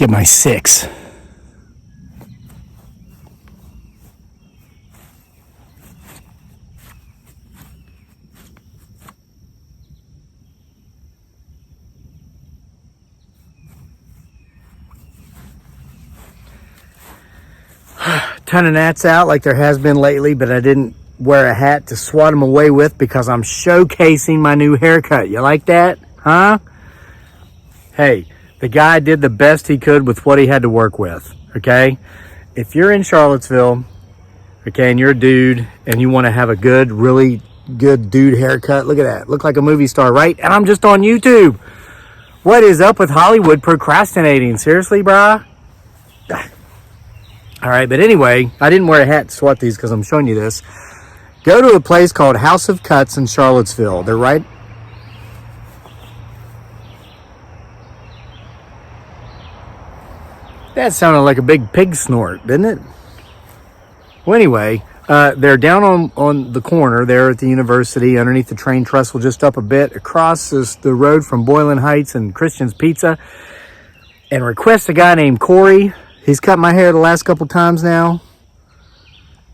at my 6. Ton of gnats out like there has been lately, but I didn't wear a hat to swat them away with because I'm showcasing my new haircut. You like that? Huh? Hey, the guy did the best he could with what he had to work with, okay? If you're in Charlottesville, okay, and you're a dude and you want to have a good, really good dude haircut, look at that. Look like a movie star, right? And I'm just on YouTube. What is up with Hollywood procrastinating? Seriously, brah? All right, but anyway, I didn't wear a hat to swat these because I'm showing you this. Go to a place called House of Cuts in Charlottesville. They're right. That sounded like a big pig snort, didn't it? Well, anyway, they're down on the corner there at the university, underneath the train trestle, just up a bit, across the road from Boylan Heights and Christian's Pizza. And request a guy named Corey. He's cut my hair the last couple times now.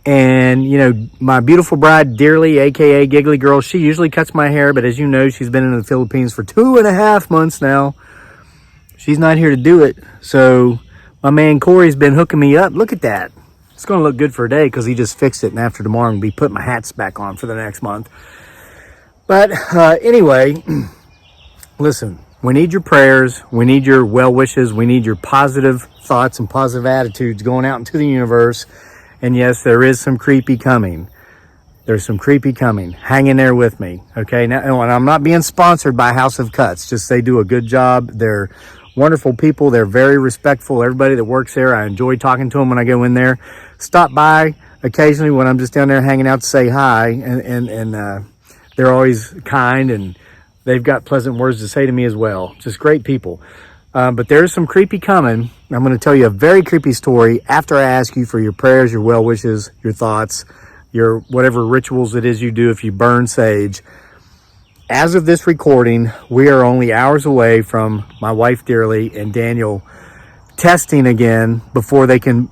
And, you know, my beautiful bride, Dearly, a.k.a. Giggly Girl, she usually cuts my hair. But as you know, she's been in the Philippines for 2.5 months now. She's not here to do it. So my man Corey's been hooking me up. Look at that. It's going to look good for a day because he just fixed it. And after tomorrow, I'm going to be putting my hats back on for the next month. But anyway, listen. We need your prayers. We need your well wishes. We need your positive thoughts and positive attitudes going out into the universe. And yes, there is some creepy coming. There's some creepy coming. Hang in there with me. Okay. Now, and I'm not being sponsored by House of Cuts. Just they do a good job. They're wonderful people. They're very respectful. Everybody that works there, I enjoy talking to them when I go in there. Stop by occasionally when I'm just down there hanging out to say hi. And they're always kind and they've got pleasant words to say to me as well. Just great people. But there's some creepy coming. I'm going to tell you a very creepy story after I ask you for your prayers, your well wishes, your thoughts, your whatever rituals it is you do if you burn sage. As of this recording, we are only hours away from my wife, Dearly, and Daniel testing again before they can,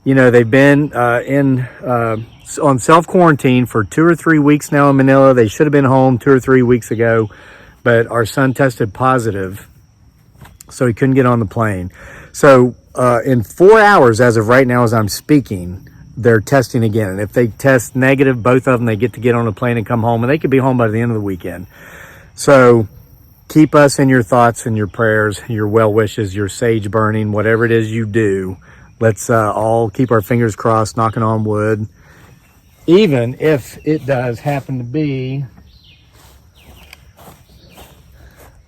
they've been on self-quarantine for 2 or 3 weeks now in Manila. They should have been home 2 or 3 weeks ago, but our son tested positive, so he couldn't get on the plane. So in 4 hours, as of right now, as I'm speaking, they're testing again. And if they test negative, both of them, they get to get on a plane and come home, and they could be home by the end of the weekend. So keep us in your thoughts and your prayers, your well wishes, your sage burning, whatever it is you do. Let's all keep our fingers crossed, knocking on wood. Even if it does happen to be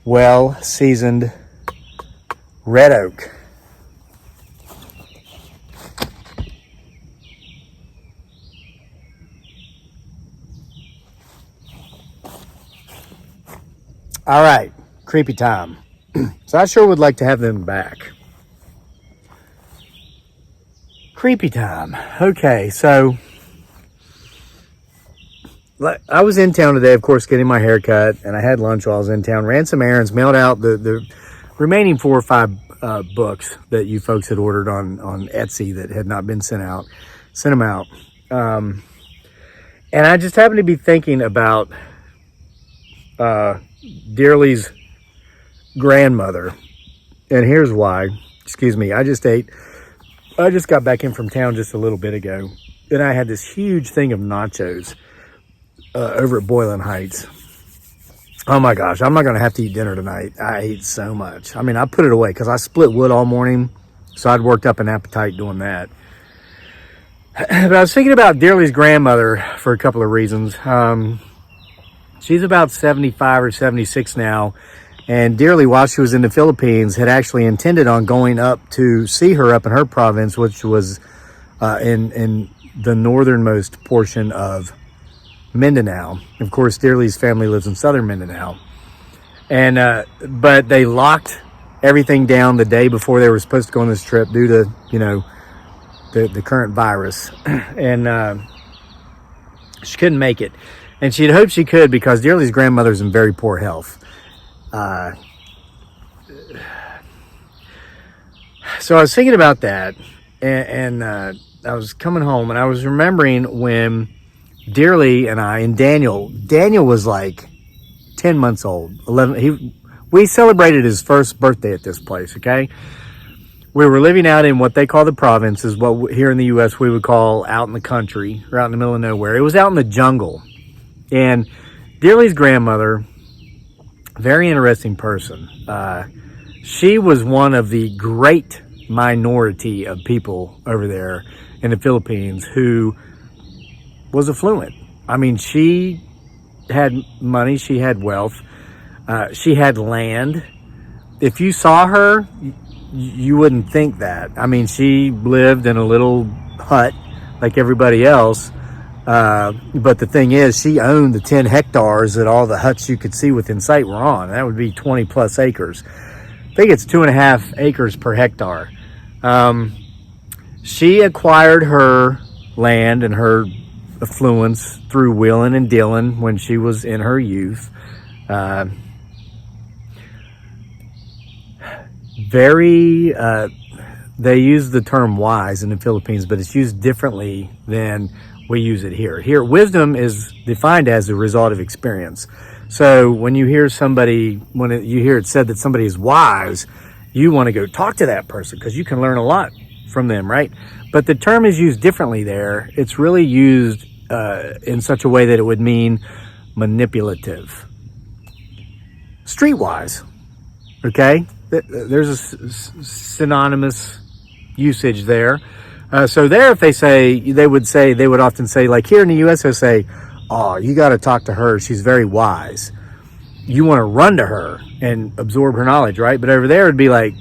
well-seasoned red oak. All right, creepy time. So I sure would like to have them back. Creepy time. Okay, so I was in town today, of course, getting my hair cut, and I had lunch while I was in town, ran some errands, mailed out the remaining 4 or 5 books that you folks had ordered on Etsy that had not been sent out. Sent them out. And I just happened to be thinking about Dearly's grandmother. And here's why. Excuse me. I just got back in from town just a little bit ago, and I had this huge thing of nachos over at Boylan Heights. Oh my gosh, I'm not going to have to eat dinner tonight. I ate so much. I mean, I put it away because I split wood all morning, so I'd worked up an appetite doing that. But I was thinking about Dearly's grandmother for a couple of reasons. She's about 75 or 76 now, and Dearly, while she was in the Philippines, had actually intended on going up to see her up in her province, which was in the northernmost portion of Mindanao. Of course, Dearly's family lives in southern Mindanao. And but they locked everything down the day before they were supposed to go on this trip due to, the current virus. And she couldn't make it. And she'd hoped she could because Dearly's grandmother's in very poor health. So I was thinking about that, and I was coming home, and I was remembering when Dearly and I and Daniel was like 10 months old, 11. We celebrated his first birthday at this place. Okay, we were living out in what they call the province, is what here in the U.S. we would call out in the country, or out in the middle of nowhere. It was out in the jungle, and Dearly's grandmother, very interesting person. She was one of the great minority of people over there in the Philippines who was affluent. I mean, she had money, she had wealth, she had land. If you saw her, you wouldn't think that. I mean, she lived in a little hut like everybody else. But the thing is, she owned the 10 hectares that all the huts you could see within sight were on. That would be 20 plus acres. I think it's 2.5 acres per hectare. She acquired her land and her affluence through wheeling and dealing when she was in her youth. They use the term wise in the Philippines, but it's used differently than we use it here. Here, wisdom is defined as a result of experience. So when you hear you hear it said that somebody is wise, you want to go talk to that person because you can learn a lot from them, right? But the term is used differently there. It's really used in such a way that it would mean manipulative. Streetwise, okay? There's a synonymous usage there. So there, if they would often say, like here in the U.S., they'll say, oh, you got to talk to her. She's very wise. You want to run to her and absorb her knowledge, right? But over there, it'd be like,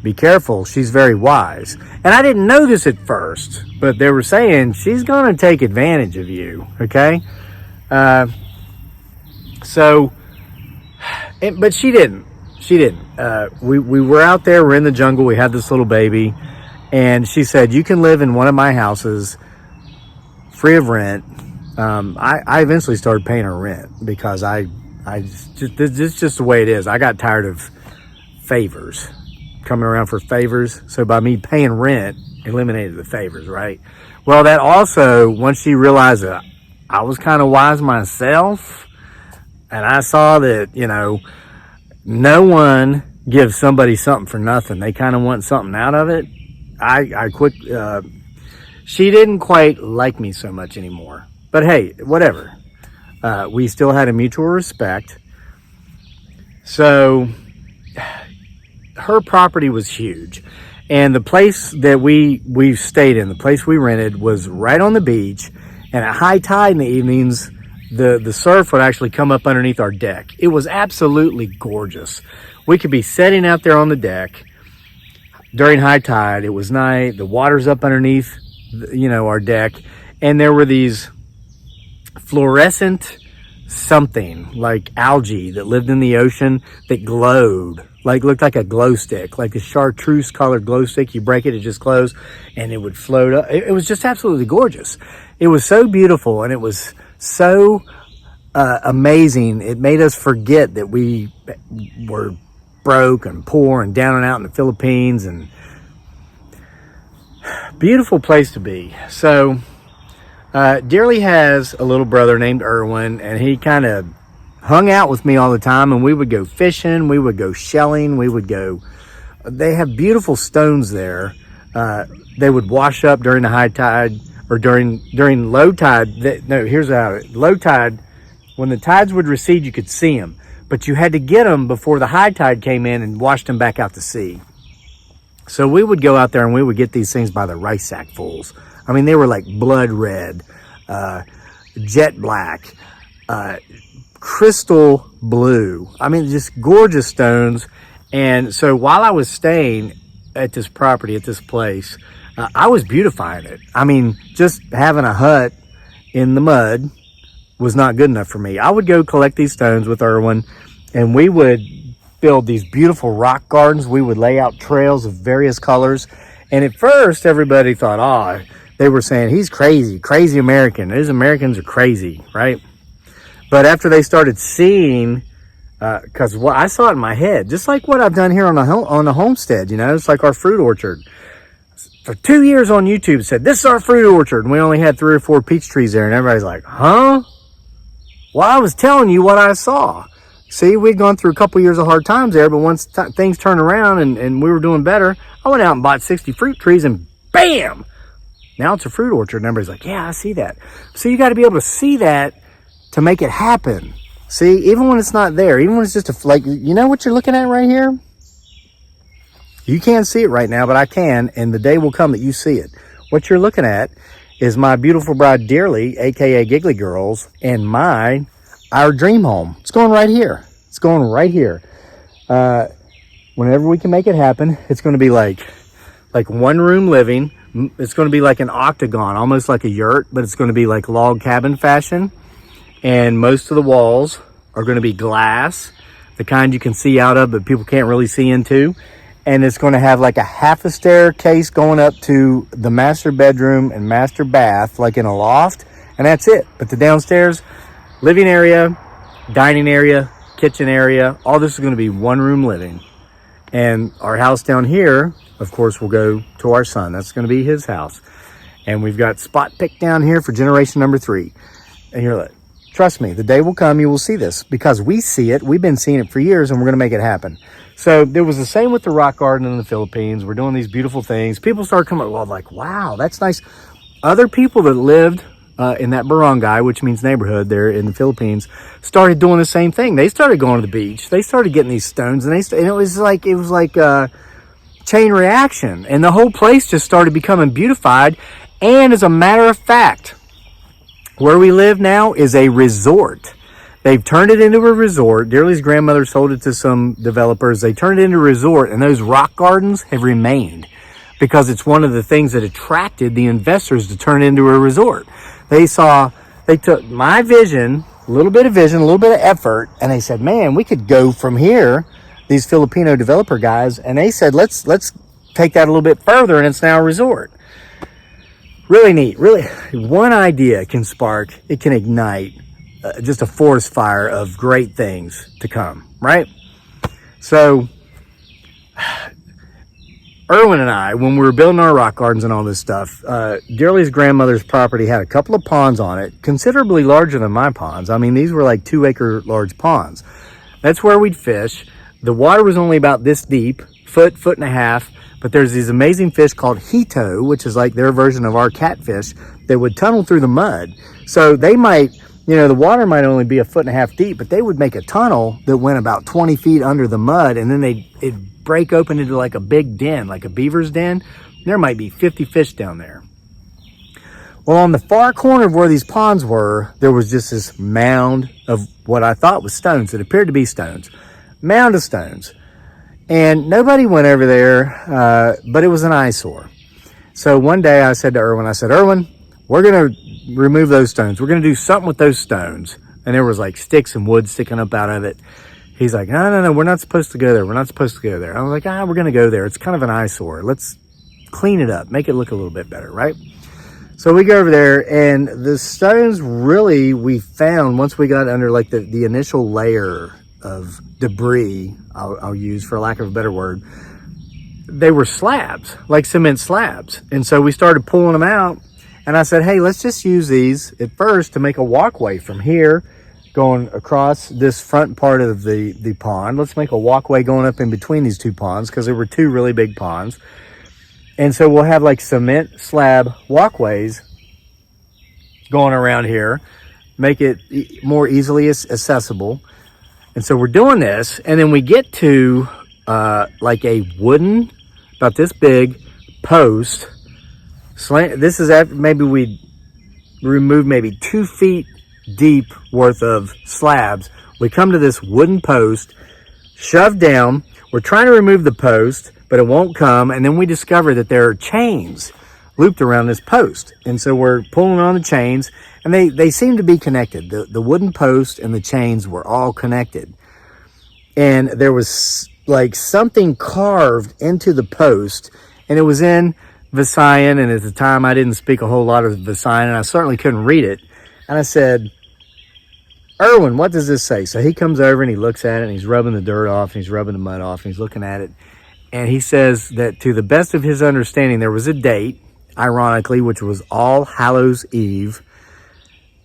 be careful. She's very wise. And I didn't know this at first, but they were saying she's going to take advantage of you. Okay. But she didn't. We were out there. We're in the jungle. We had this little baby. And she said, you can live in one of my houses free of rent. I eventually started paying her rent because this is just the way it is. I got tired of favors, coming around for favors. So by me paying rent, eliminated the favors, right? Well, that also, once she realized that I was kind of wise myself, and I saw that, no one gives somebody something for nothing. They kind of want something out of it. She didn't quite like me so much anymore. But hey, whatever. We still had a mutual respect. So her property was huge. And the place that we stayed in, the place we rented, was right on the beach. And at high tide in the evenings, the surf would actually come up underneath our deck. It was absolutely gorgeous. We could be sitting out there on the deck during high tide. It was night. The water's up underneath, our deck. And there were these fluorescent something like algae that lived in the ocean that glowed, looked like a glow stick, like a chartreuse colored glow stick. You break it, it just glows, and it would float up. It was just absolutely gorgeous. It was so beautiful, and it was so amazing. It made us forget that we were broke and poor and down and out in the Philippines, and beautiful place to be. So Dearly has a little brother named Erwin, and he kind of hung out with me all the time, and we would go fishing, we would go shelling, they have beautiful stones there. They would wash up during the high tide, or during low tide. Here's how low tide, when the tides would recede, you could see them, but you had to get them before the high tide came in and washed them back out to sea. So we would go out there and we would get these things by the rice sackfuls. I mean, they were like blood red, jet black, crystal blue. I mean, just gorgeous stones. And so while I was staying at this property, at this place, I was beautifying it. I mean, just having a hut in the mud was not good enough for me. I would go collect these stones with Erwin, and we would build these beautiful rock gardens. We would lay out trails of various colors. And at first, everybody thought, they were saying, he's crazy American. Those Americans are crazy, right? But after they started seeing Because what I saw it in my head, just like what I've done here on the homestead, you know, it's like our fruit orchard. For 2 years on YouTube, it said, this is our fruit orchard. And we only had 3 or 4 peach trees there. And everybody's like, huh? Well, I was telling you what I saw. See, we'd gone through a couple years of hard times there, but once things turned around and we were doing better, I went out and bought 60 fruit trees and bam! Now it's a fruit orchard. And everybody's like, yeah, I see that. So you got to be able to see that to make it happen. See, even when it's not there, even when it's just like, you know what you're looking at right here? You can't see it right now, but I can, and the day will come that you see it. What you're looking at is my beautiful bride, Dearly, aka Giggly Girls, and our dream home. It's going right here. It's going right here. Whenever we can make it happen, it's going to be like one room living. It's going to be like an octagon, almost like a yurt, but it's going to be like log cabin fashion. And most of the walls are going to be glass, the kind you can see out of, but people can't really see into. And it's going to have like a half a staircase going up to the master bedroom and master bath, like in a loft. And that's it. But the downstairs, living area, dining area, kitchen area, all this is going to be one room living. And our house down here, of course, will go to our son. That's going to be his house. And we've got spot picked down here for generation number 3. And you're like, trust me, the day will come, you will see this, because we see it. We've been seeing it for years, and we're going to make it happen. So there was the same with the rock garden in the Philippines. We're doing these beautiful things. People started coming, well, like, wow, that's nice. Other people that lived in that barangay, which means neighborhood there in the Philippines, started doing the same thing. They started going to the beach. They started getting these stones, and it was like a chain reaction. And the whole place just started becoming beautified. And as a matter of fact, where we live now is a resort. They've turned it into a resort. Dearly's grandmother sold it to some developers. They turned it into a resort, and those rock gardens have remained because it's one of the things that attracted the investors to turn it into a resort. They took my vision, a little bit of vision, a little bit of effort, and they said, man, we could go from here, these Filipino developer guys, and they said, let's take that a little bit further, and it's now a resort. Really neat. Really, one idea can spark, it can ignite just a forest fire of great things to come, right? So, Erwin and I, when we were building our rock gardens and all this stuff, Dearly's grandmother's property had a couple of ponds on it, considerably larger than my ponds. I mean, these were like 2-acre large ponds. That's where we'd fish. The water was only about this deep, foot and a half. But there's these amazing fish called hito, which is like their version of our catfish, that would tunnel through the mud. So they might, the water might only be 1.5 feet deep, but they would make a tunnel that went about 20 feet under the mud, and then it'd break open into like a big den, like a beaver's den. There might be 50 fish down there. Well, on the far corner of where these ponds were, there was just this mound of what I thought was stones. It appeared to be stones. Mound of stones. And nobody went over there, but it was an eyesore. So one day I said to Erwin, Erwin, we're going to remove those stones. We're going to do something with those stones. And there was like sticks and wood sticking up out of it. He's like, no, we're not supposed to go there. We're not supposed to go there. I was like, we're going to go there. It's kind of an eyesore. Let's clean it up, make it look a little bit better, right? So we go over there, and the stones really, we found once we got under like the initial layer of debris, I'll use for lack of a better word, they were slabs, like cement slabs. And so we started pulling them out, and I said, hey, let's just use these at first to make a walkway from here going across this front part of the pond. Let's make a walkway going up in between these two ponds, because there were 2 really big ponds. And so we'll have like cement slab walkways going around here, make it more easily accessible. And so we're doing this, and then we get to like a wooden, about this big, post. This is after maybe we removed maybe 2 feet deep worth of slabs. We come to this wooden post, shoved down. We're trying to remove the post, but it won't come. And then we discover that there are chains looped around this post. And so we're pulling on the chains, and they seem to be connected. The wooden post and the chains were all connected. And there was like something carved into the post, and it was in Visayan. And at the time I didn't speak a whole lot of Visayan, and I certainly couldn't read it. And I said, Erwin, what does this say? So he comes over and he looks at it and he's rubbing the dirt off and he's rubbing the mud off and he's looking at it. And he says that to the best of his understanding, there was a date, ironically, which was All Hallows Eve,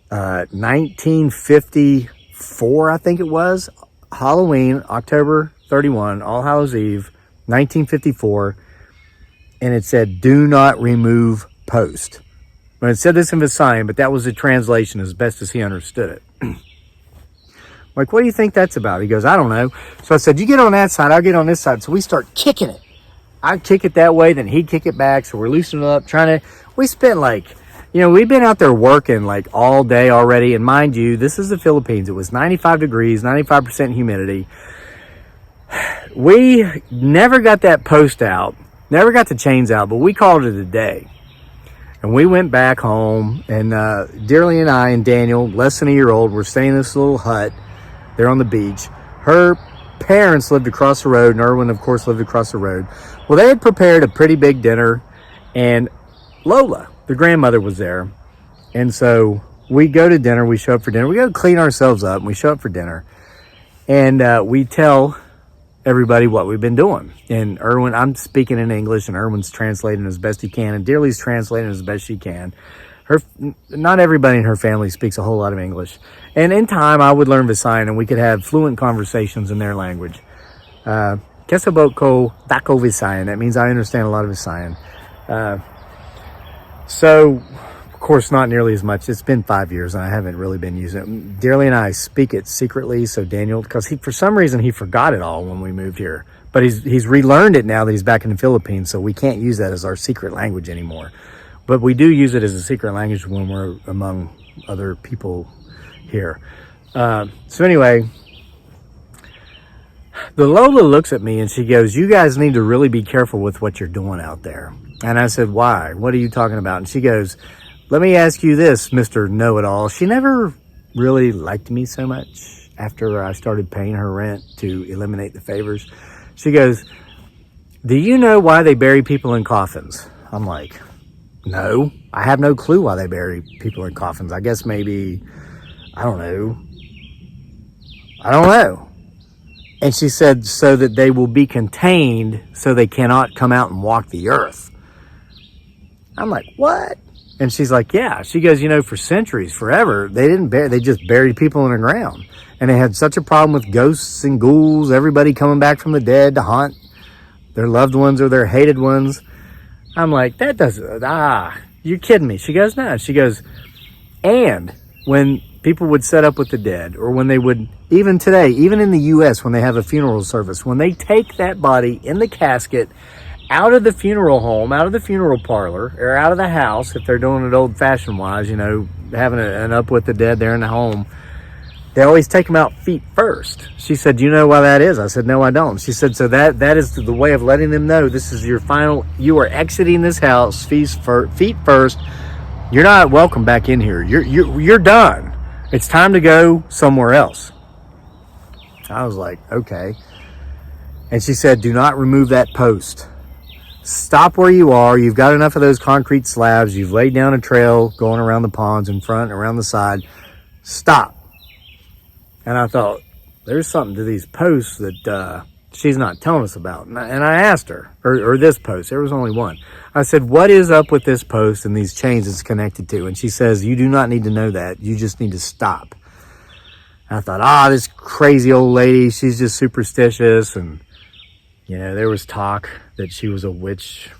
1954, I think it was. Halloween, October 31, All Hallows Eve, 1954. And it said, do not remove post. Well, it said this in the sign, but that was the translation as best as he understood it. Like, what do you think that's about? He goes, I don't know. So I said, you get on that side, I'll get on this side. So we start kicking it. I'd kick it that way, then he'd kick it back. So we're loosening up, we spent we've been out there working like all day already. And mind you, this is the Philippines. It was 95 degrees, 95% humidity. We never got that post out, never got the chains out, but we called it a day. And we went back home, and Dearly and I and Daniel, less than a year old, were staying in this little hut there on the beach. Her parents lived across the road, and Erwin, of course, lived across the road. Well, they had prepared a pretty big dinner, and Lola, the grandmother, was there. And so we go to dinner, we show up for dinner. We go to clean ourselves up, and we show up for dinner. And we tell everybody what we've been doing. And Erwin, I'm speaking in English, and Erwin's translating as best he can, and Dearly's translating as best she can. Not everybody in her family speaks a whole lot of English. And in time, I would learn Visayan, and we could have fluent conversations in their language. Kesabot ko dako Visayan. That means I understand a lot of Visayan. So, of course, not nearly as much. It's been 5 years, and I haven't really been using it. Dearly and I speak it secretly, so Daniel, because for some reason, he forgot it all when we moved here. But he's relearned it now that he's back in the Philippines, so we can't use that as our secret language anymore. But we do use it as a secret language when we're among other people here. So anyway, the Lola looks at me and she goes, you guys need to really be careful with what you're doing out there. And I said, why? What are you talking about? And she goes, let me ask you this, Mr. Know-It-All. She never really liked me so much after I started paying her rent to eliminate the favors. She goes, do you know why they bury people in coffins? I'm like, no, I have no clue why they bury people in coffins. I guess maybe, I don't know. And she said, so that they will be contained so they cannot come out and walk the earth. I'm like, what? And she's like, yeah. She goes, for centuries, forever, they just buried people in the ground. And they had such a problem with ghosts and ghouls, everybody coming back from the dead to haunt their loved ones or their hated ones. I'm like, that doesn't, you're kidding me. She goes, no. She goes, and when people would set up with the dead, or when they would, even today, even in the U.S., when they have a funeral service, when they take that body in the casket out of the funeral home, out of the funeral parlor, or out of the house, if they're doing it old-fashioned wise, having an up with the dead there in the home, they always take them out feet first. She said, do you know why that is? I said, no, I don't. She said, so that is the way of letting them know this is your final, you are exiting this house feet first. You're not welcome back in here. You're done. It's time to go somewhere else. I was like, okay. And she said, do not remove that post. Stop where you are. You've got enough of those concrete slabs. You've laid down a trail going around the ponds in front, around the side. Stop. And I thought, there's something to these posts that she's not telling us about. And I asked her, or this post, there was only one. I said, what is up with this post and these chains it's connected to? And she says, you do not need to know that. You just need to stop. And I thought, this crazy old lady, she's just superstitious. And, there was talk that she was a witch.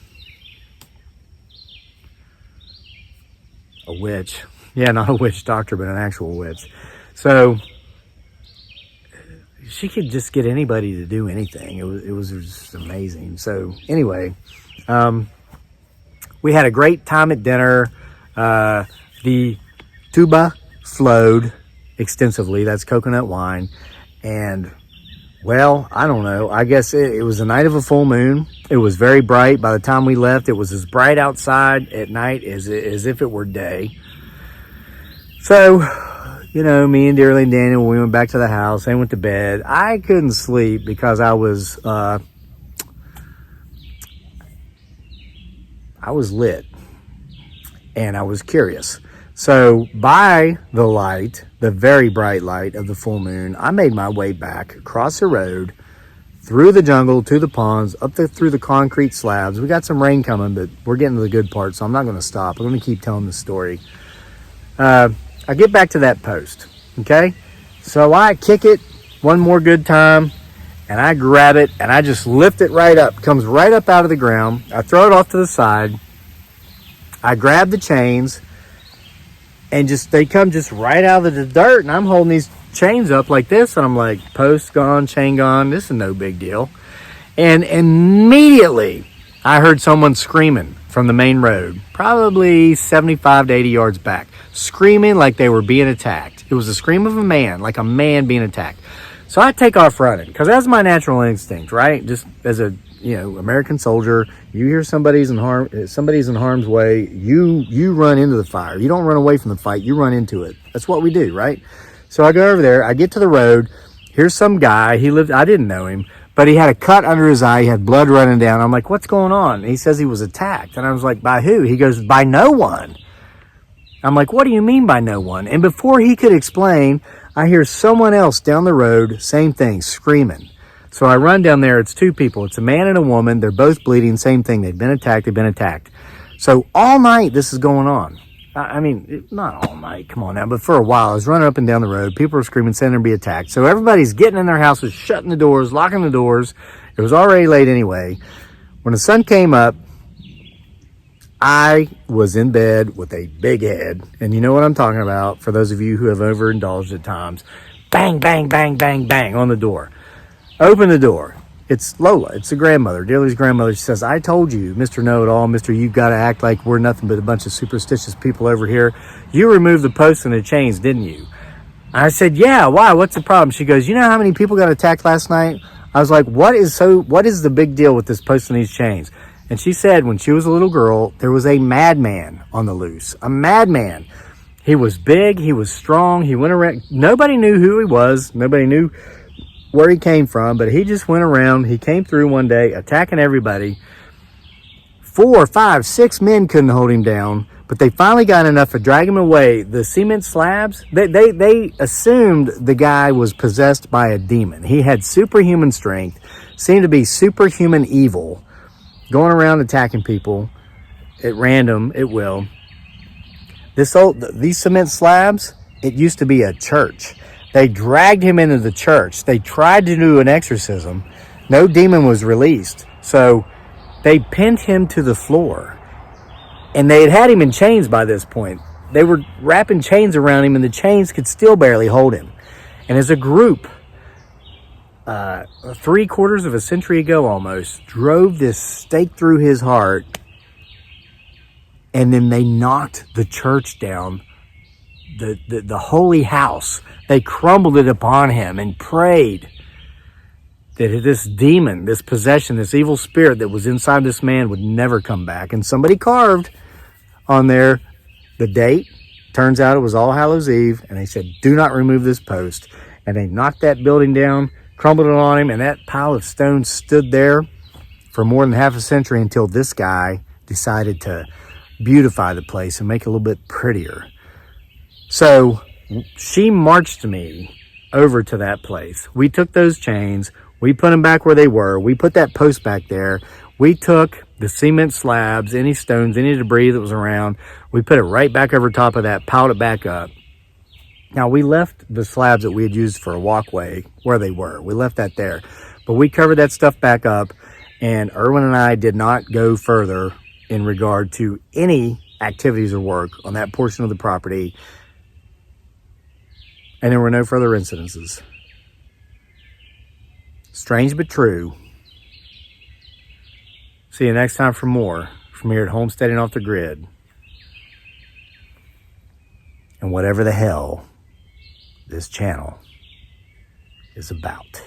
A witch. Yeah, not a witch doctor, but an actual witch. So she could just get anybody to do anything. It was just amazing. So anyway, we had a great time at dinner. The tuba flowed extensively. That's coconut wine. And, well, I don't know. I guess it was the night of a full moon. It was very bright. By the time we left, it was as bright outside at night as if it were day. So, me and Dearly and Daniel, we went back to the house. They went to bed. I couldn't sleep because I was lit and I was curious. So by the light, the very bright light of the full moon, I made my way back across the road, through the jungle, to the ponds, through the concrete slabs. We got some rain coming, but we're getting to the good part, so I'm not going to stop. I'm going to keep telling the story. I get back to that post, okay? So I kick it one more good time, and I grab it, and I just lift it right up. It comes right up out of the ground. I throw it off to the side. I grab the chains, and they come just right out of the dirt, and I'm holding these chains up like this, and I'm like, post gone, chain gone. This is no big deal. And immediately, I heard someone screaming from the main road, probably 75 to 80 yards back, screaming like they were being attacked. It was the scream of a man, like a man being attacked. So I take off running, because that's my natural instinct, right? Just as a American soldier, you hear somebody's in harm's way, you run into the fire. You don't run away from the fight, you run into it. That's what we do, right? So I go over there, I get to the road, here's some guy, I didn't know him, but he had a cut under his eye, he had blood running down. I'm like, what's going on? And he says he was attacked. And I was like, by who? He goes, by no one. I'm like, what do you mean by no one? And before he could explain, I hear someone else down the road, same thing, screaming. So I run down there, it's two people, it's a man and a woman, they're both bleeding, same thing, they've been attacked. So all night this is going on. I mean, not all night, come on now, but for a while, I was running up and down the road, people were screaming, saying they're going to be attacked. So everybody's getting in their houses, shutting the doors, locking the doors. It was already late anyway. When the sun came up, I was in bed with a big head, and you know what I'm talking about, for those of you who have overindulged at times. Bang, bang, bang, bang, bang on the door. Open the door. It's Lola. It's the grandmother, Dearly's grandmother. She says, I told you, Mr. Know-It-All, Mr. You've got to act like we're nothing but a bunch of superstitious people over here. You removed the posts and the chains, didn't you? I said, yeah, why? What's the problem? She goes, you know how many people got attacked last night? I was like, what is the big deal with this post and these chains? And she said when she was a little girl, there was a madman on the loose. A madman. He was big. He was strong. He went around. Nobody knew who he was. Nobody knew where he came from, but he just went around. He came through one day attacking everybody. 4, 5, 6 men couldn't hold him down, but they finally got enough to drag him away. The cement slabs, they assumed the guy was possessed by a demon. He had superhuman strength, seemed to be superhuman evil, going around attacking people at random, at will. These cement slabs, it used to be a church. They dragged him into the church. They tried to do an exorcism. No demon was released. So they pinned him to the floor. And they had him in chains by this point. They were wrapping chains around him, and the chains could still barely hold him. And as a group, 3/4 of a century ago almost, drove this stake through his heart, and then they knocked the church down, the holy house. They crumbled it upon him and prayed that this demon, this possession, this evil spirit that was inside this man would never come back. And somebody carved on there the date. Turns out it was All Hallows Eve, and they said, do not remove this post. And they knocked that building down, crumbled it on him, and that pile of stones stood there for more than half a century until this guy decided to beautify the place and make it a little bit prettier. So she marched me over to that place. We took those chains, we put them back where they were, we put that post back there, we took the cement slabs, any stones, any debris that was around, we put it right back over top of that, piled it back up. Now, we left the slabs that we had used for a walkway where they were. We left that there. But we covered that stuff back up, and Erwin and I did not go further in regard to any activities or work on that portion of the property. And there were no further incidences. Strange but true. See you next time for more from here at Homesteading Off the Grid. And whatever the hell this channel is about.